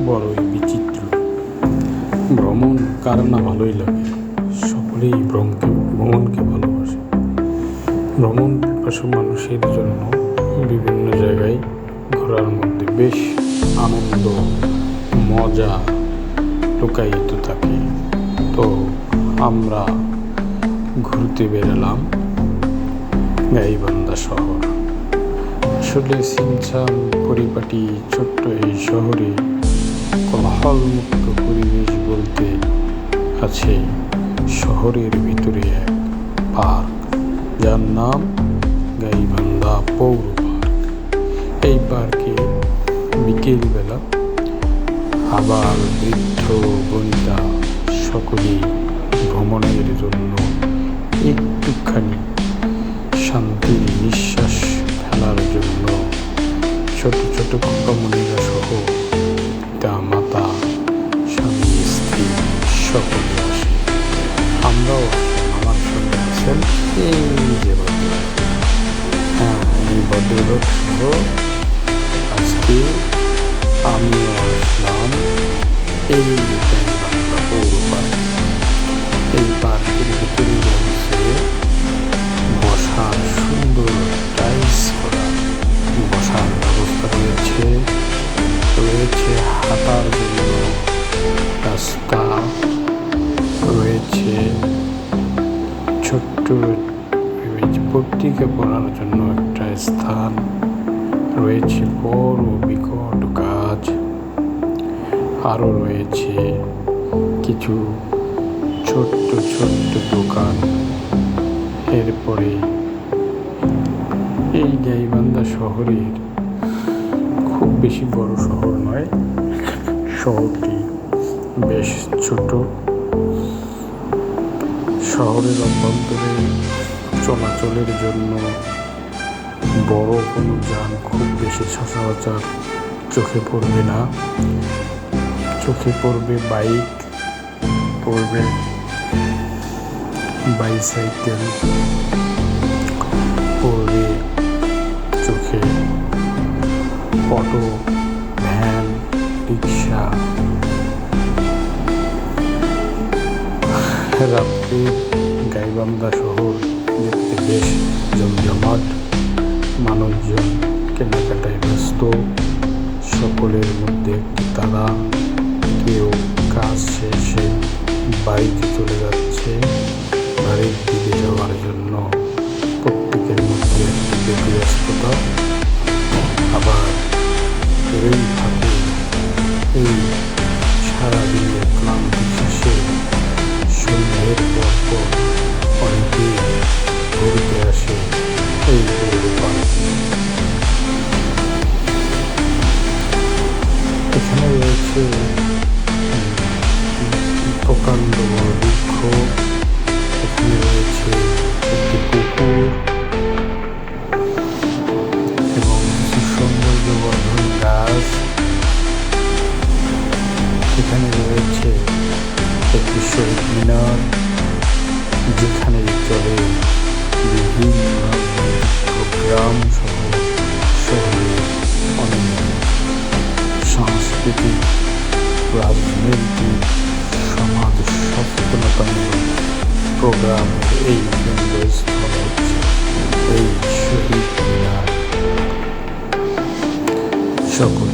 বড়ই বিচিত্র। ভ্রমণ কার না ভালোই লাগে, সকলেই ভ্রমণকে ভালোবাসে। ভ্রমণ পিপাসু মানুষের জন্য বিভিন্ন জায়গায় ঘোরার মধ্যে বেশ আনন্দ মজা লুকায়িত থাকে। তো আমরা ঘুরতে বেরোলাম গাইবান্ধা শহর। আসলে সিনচান পরিপাটি ছোট্ট এই শহরে কোলাহলমুক্ত পরিবেশ বলতে আছে শহরের ভিতরে এক পার্ক, যার নাম গাইবান্ধা পৌর পার্ক। এই পার্কে বিকেলবেলা আবার বৃদ্ধ বনিতা সকলেই ভ্রমণের জন্য একটুখানি শান্তির নিঃশ্বাস ফেলার জন্য ছোট ছোট কমনীরা সহ পিতা মাতা স্বামী স্ত্রী সকলে আসে। আমরাও আমার সঙ্গে আছেন এই যে ভদ্রলোক, এই ভদ্রলোক সহ আজকে আমিও আসলাম এই গাইবান্ধা পৌর পার্ক। এই পার্কের ভিতরে রয়েছে বসার সুন্দর টাইলস করা বসার ব্যবস্থা রয়েছে, হাঁটার জন্য রাস্তা রয়েছে, ছোট্ট পত্রিকা পড়ার জন্য একটা স্থান রয়েছে, বড় বিকট গাছ, আরও রয়েছে কিছু ছোট্ট ছোট্ট দোকান। এরপরে এই গাইবান্ধা শহরের খুব বেশি বড় শহর নয়, শহরটি বেশ ছোট। শহরের অভ্যন্তরে চলাচলের জন্য বড় কোনো যান খুব বেশি সচরাচর চোখে পড়বে না। চোখে পড়বে বাইক, পড়বে বাইসাইকেল, পড়বে চোখে অটো, ভ্যান, রিক্সা। রাত্রে গাইবান্ধা শহর দেখতে বেশ জমজমাট, মানুষজন কেনাকাটায় ব্যস্ত। সকলের মধ্যে একটি তারা, কেউ কাজ শেষে বাড়িতে চলে যাচ্ছে, বাড়ির দিকে যাওয়ার জন্য প্রত্যেকের মধ্যে একটি ব্যস্ততা। আবার এই থাকে এই সারাদিনের ক্লান্তি শেষে সন্ধ্যের পর অনেকে ঘুরতে আসে এই পৌর পার্কে। এখানে রয়েছে প্রকাণ্ড বড় বৃক্ষ, এখানে রয়েছে একটি পুকুর এবং কিছু সৌন্দর্যবর্ধন গাছ। এখানে রয়েছে একটি শহীদ মিনার, যেখানে চলে বিভিন্ন প্রোগ্রাম সহ শহরের অনেক সাংস্কৃতিক, রাজনৈতিক, সমাজ সচেতনতামূলক প্রোগ্রামের এই কেন্দ্রস্থল হচ্ছে এই শহীদ মিনার। সকল